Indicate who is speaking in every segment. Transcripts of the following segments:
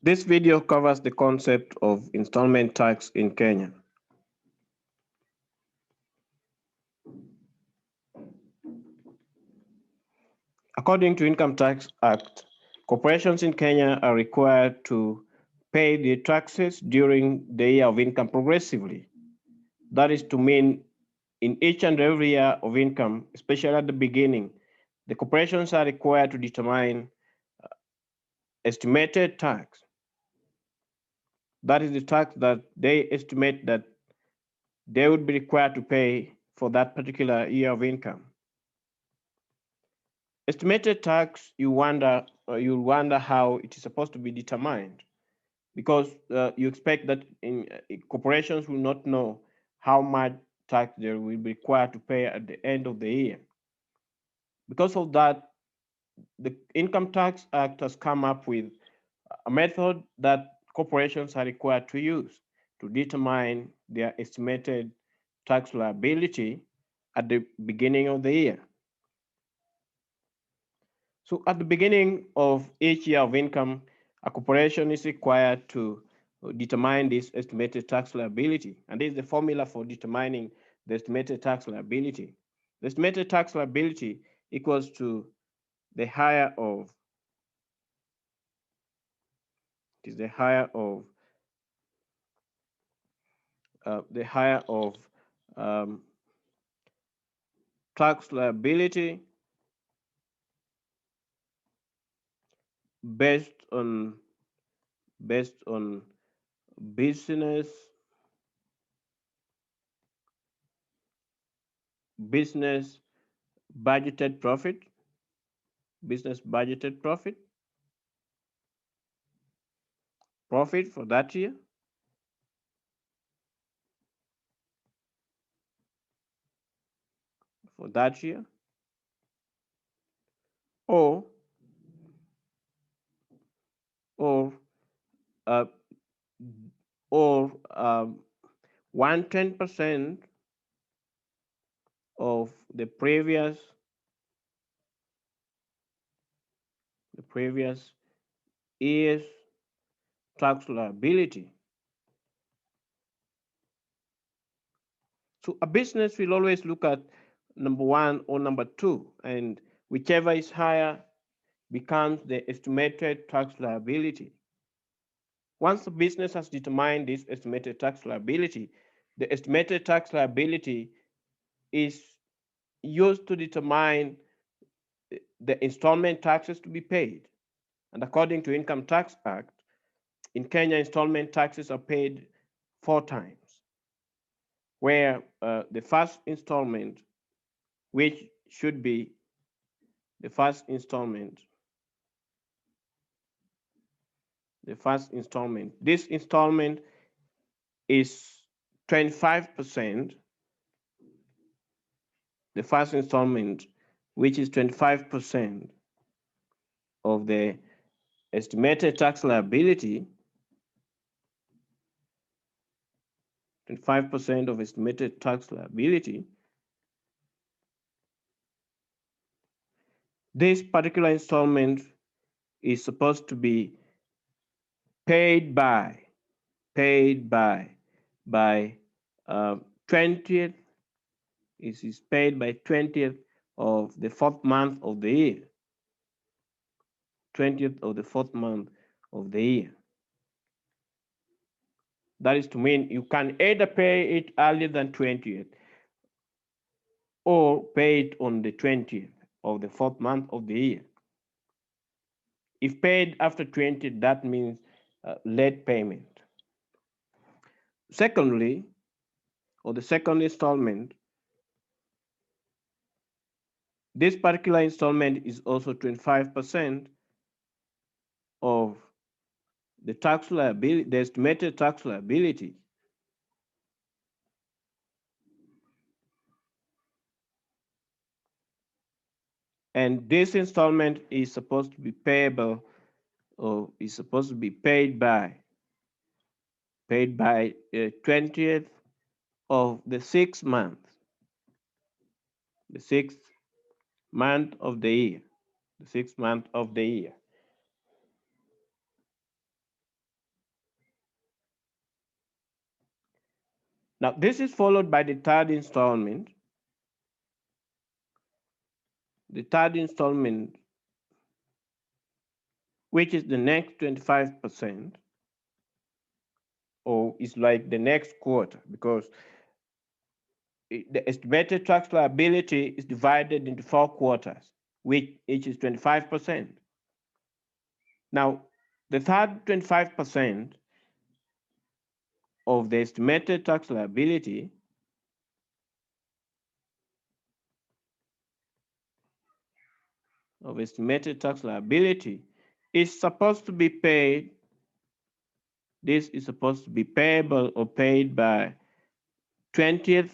Speaker 1: This video covers the concept of installment tax in Kenya. According to Income Tax Act, corporations in Kenya are required to pay the taxes during the year of income progressively. That is to mean in each and every year of income, especially at the beginning, the corporations are required to determine estimated tax. That is the tax that they estimate that they would be required to pay for that particular year of income. Estimated tax, you'll wonder how it is supposed to be determined, because you expect that corporations will not know how much tax they will be required to pay at the end of the year. Because of that, the Income Tax Act has come up with a method that corporations are required to use to determine their estimated tax liability at the beginning of the year. So at the beginning of each year of income, a corporation is required to determine this estimated tax liability. And this is the formula for determining the estimated tax liability. The estimated tax liability equals to the higher of, it is the higher of um, tax liability based on business business budgeted profit, business budgeted profit for that year, or or uh, or 110% of the previous year's tax liability. So a business will always look at number one or number two, and whichever is higher becomes the estimated tax liability. Once the business has determined this estimated tax liability, the estimated tax liability is used to determine the installment taxes to be paid. And according to Income Tax Act, in Kenya, installment taxes are paid 4 times, where the first installment, which should be the first installment, this installment is 25%, the first installment, which is 25% of the estimated tax liability, 25% of estimated tax liability. This particular installment is supposed to be paid by 20th. It is paid by 20th of the fourth month of the year. 20th of the fourth month of the year. That is to mean you can either pay it earlier than 20th or pay it on the 20th of the fourth month of the year. If paid after 20th, that means late payment. Secondly, or the second installment, this particular installment is also 25% of the tax liability, the estimated tax liability. And this installment is supposed to be payable, or is supposed to be paid by 20th of the sixth month, the sixth month of the year, the sixth month of the year. Now, this is followed by the third installment. The third installment, which is the next 25%, or is like the next quarter, because the estimated tax liability is divided into 4 quarters, which each is 25%. Now, the third 25% of the estimated tax liability is supposed to be paid. This is supposed to be payable or paid by 20th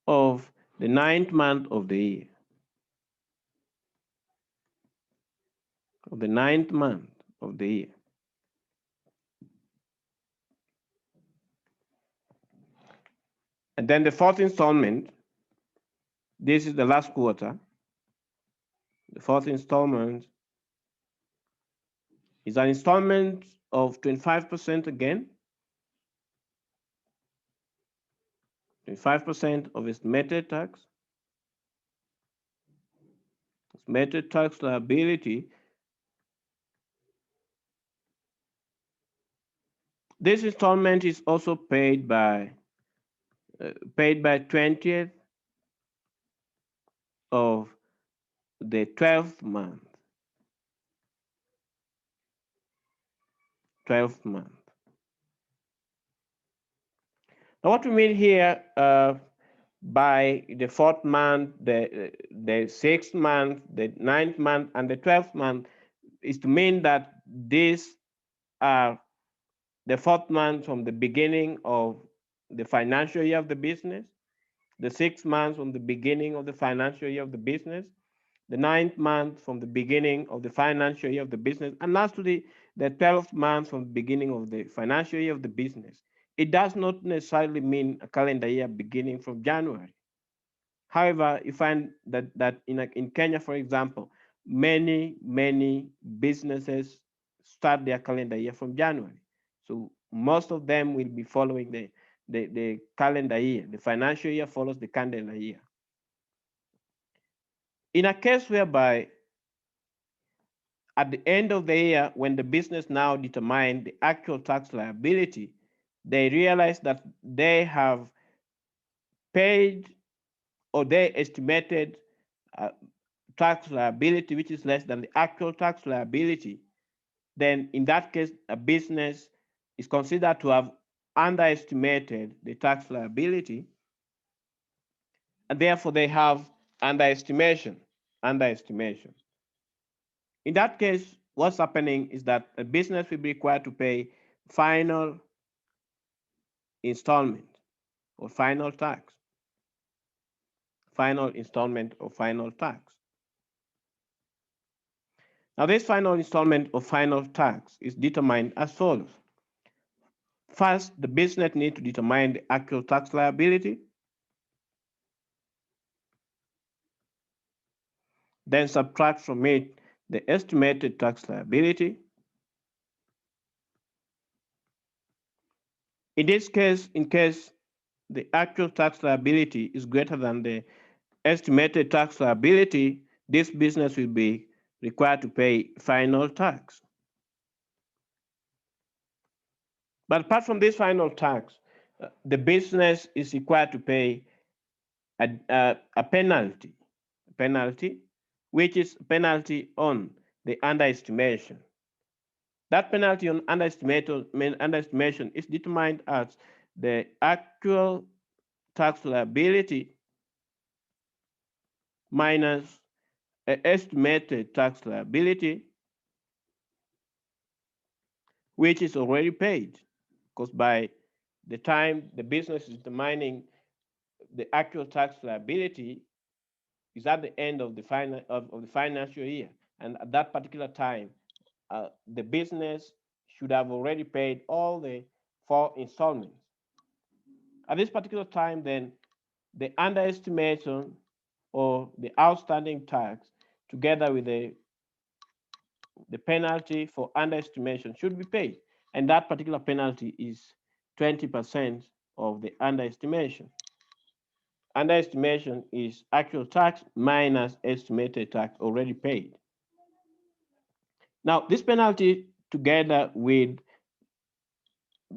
Speaker 1: of the 9th month of the year. Of the 9th month of the year. And then the fourth installment, this is the last quarter. The fourth installment is an installment of 25% again. 25% of estimated tax liability. This installment is also paid by 20th of the 12th month. 12th month. Now, what we mean here by the 4th month, the 6th month, the 9th month, and the 12th month is to mean that these are the 4th month from the beginning of the financial year of the business, the 6th month from the beginning of the financial year of the business, the 9th month from the beginning of the financial year of the business, and lastly, the 12th month from the beginning of the financial year of the business. It does not necessarily mean a calendar year beginning from January. However, you find that in Kenya, for example, many businesses start their calendar year from January. So most of them will be following the calendar year. The financial year follows the calendar year. In a case whereby at the end of the year, when the business now determine the actual tax liability, they realize that they have paid or they estimated tax liability, which is less than the actual tax liability, then in that case, a business is considered to have underestimated the tax liability, and therefore they have underestimation. In that case, what's happening is that a business will be required to pay final installment or final tax, final installment or final tax. Now, this final installment or final tax is determined as follows. First, the business needs to determine the actual tax liability, then subtract from it the estimated tax liability. In this case, in case the actual tax liability is greater than the estimated tax liability, this business will be required to pay final tax. But apart from this final tax, the business is required to pay a penalty, which is penalty on the underestimation. That penalty on underestimation is determined as the actual tax liability minus estimated tax liability, which is already paid, because by the time the business is determining the actual tax liability is at the end of the financial year, and at that particular time, the business should have already paid all the 4 installments. At this particular time, then the underestimation or the outstanding tax, together with the penalty for underestimation, should be paid, and that particular penalty is 20% of the underestimation. Underestimation is actual tax minus estimated tax already paid. Now, this penalty together with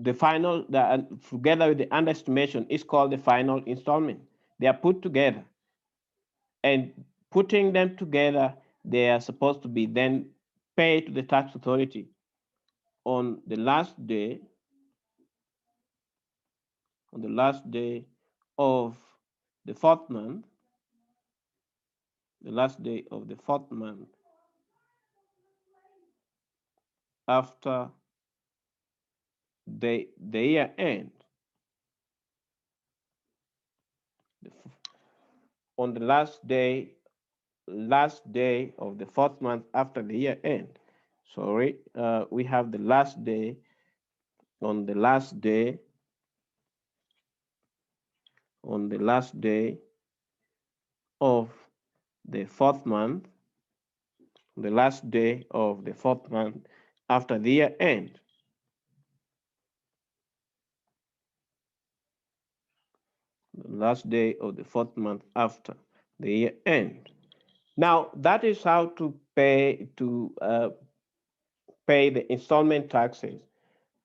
Speaker 1: together with the underestimation is called the final installment. They are put together, and putting them together, they are supposed to be then paid to the tax authority on the last day, on the last day of the fourth month, the last day of the fourth month after the year end, on the last day of the fourth month after the year end. Sorry, we have the last day, on the last day, on the last day of the fourth month, the last day of the fourth month after the year end. The last day of the fourth month after the year end. Now that is how to pay the installment taxes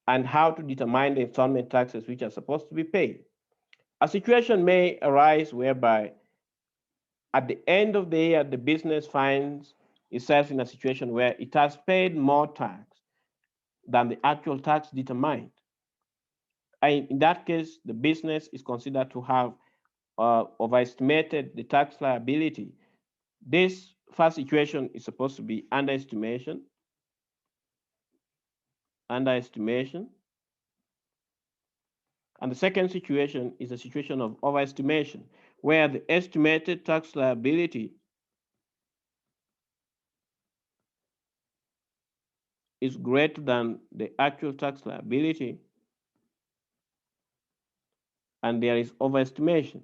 Speaker 1: and how to determine the installment taxes which are supposed to be paid. A situation may arise whereby at the end of the year, the business finds itself in a situation where it has paid more tax than the actual tax determined. And in that case, the business is considered to have overestimated the tax liability. This first situation is supposed to be underestimation, underestimation. And the second situation is a situation of overestimation, where the estimated tax liability is greater than the actual tax liability, and there is overestimation.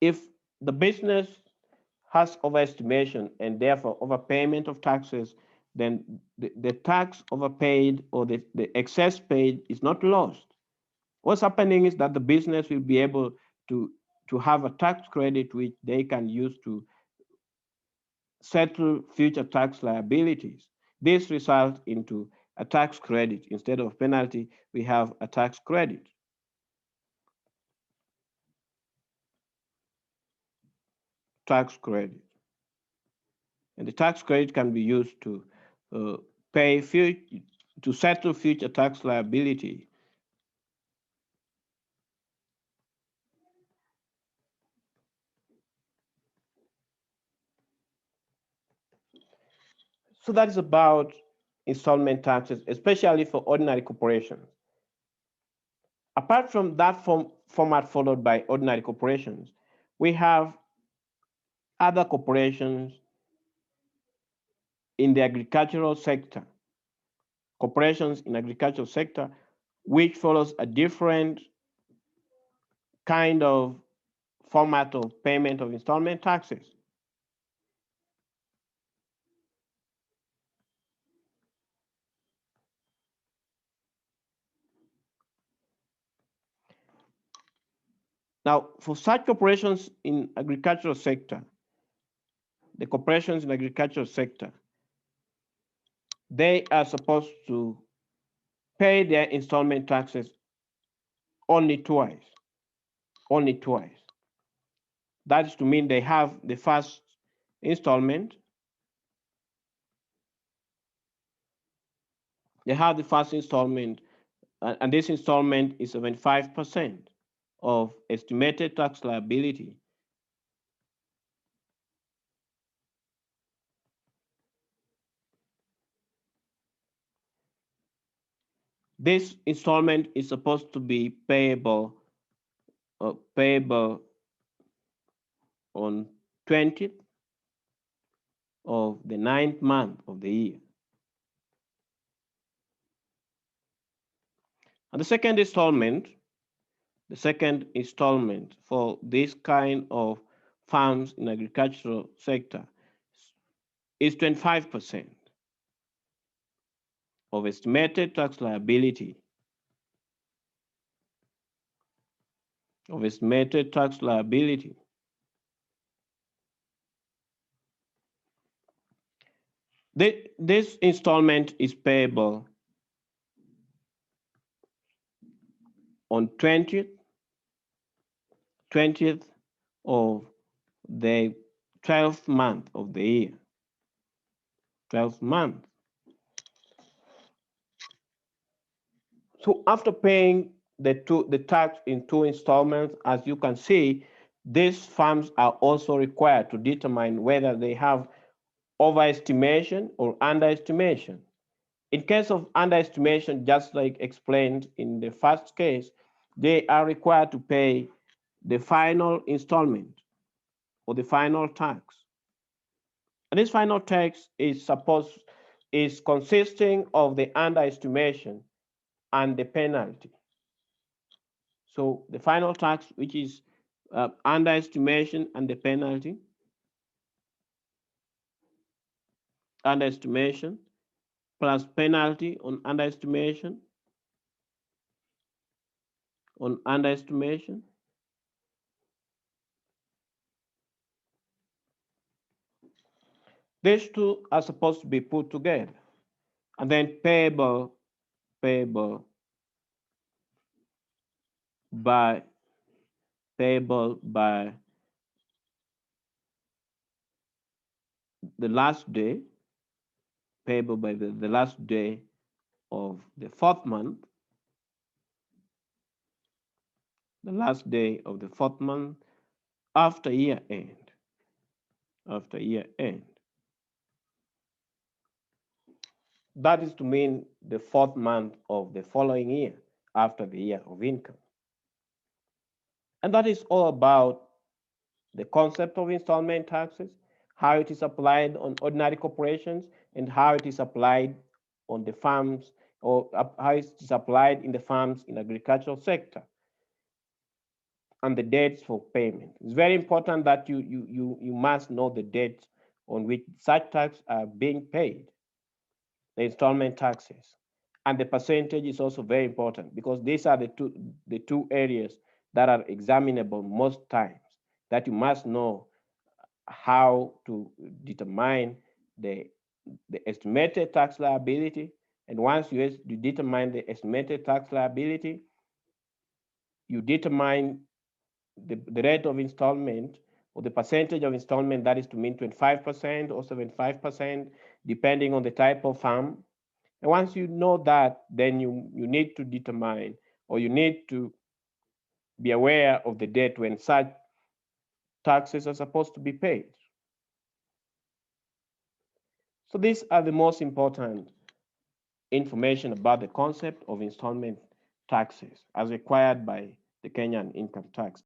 Speaker 1: If the business has overestimation and therefore overpayment of taxes, then the tax overpaid or the excess paid is not lost. What's happening is that the business will be able to, to have a tax credit which they can use to settle future tax liabilities. This results into a tax credit. Instead of penalty, we have a tax credit. Tax credit. And the tax credit can be used to uh, pay future, to settle future tax liability. So that is about installment taxes, especially for ordinary corporations. Apart from that format followed by ordinary corporations, we have other corporations in the agricultural sector, corporations in agricultural sector, which follows a different kind of format of payment of installment taxes. Now, for such corporations in agricultural sector, the corporations in agricultural sector, they are supposed to pay their installment taxes only twice, only twice. That is to mean they have the first installment, they have the first installment, and this installment is 75% of estimated tax liability. This installment is supposed to be payable on 20th of the ninth month of the year. And the second installment for this kind of farms in agricultural sector is 25%. of estimated tax liability. Of estimated tax liability. This installment is payable on 20th of the 12th month of the year. 12th month. So after paying the tax in 2 installments, as you can see, these firms are also required to determine whether they have overestimation or underestimation. In case of underestimation, just like explained in the first case, they are required to pay the final installment or the final tax. And this final tax is consisting of the underestimation and the penalty. So the final tax, which is underestimation and the penalty, underestimation plus penalty on underestimation, These two are supposed to be put together. And then payable by the last day, payable by the last day of the 4th month, the last day of the 4th month after year end. After year end. That is to mean the 4th month of the following year after the year of income. And that is all about the concept of installment taxes, how it is applied on ordinary corporations, and how it is applied on the farms, or how it is applied in the farms in agricultural sector, and the dates for payment. It's very important that you must know the dates on which such taxes are being paid, the installment taxes. And the percentage is also very important because these are the two areas that are examinable most times, that you must know how to determine the estimated tax liability. And once you determine the estimated tax liability, you determine the rate of installment or the percentage of installment, that is to mean 25% or 75%, depending on the type of farm. And once you know that, then you need to determine, or you need to be aware of the date when such taxes are supposed to be paid. So these are the most important information about the concept of installment taxes as required by the Kenyan income tax.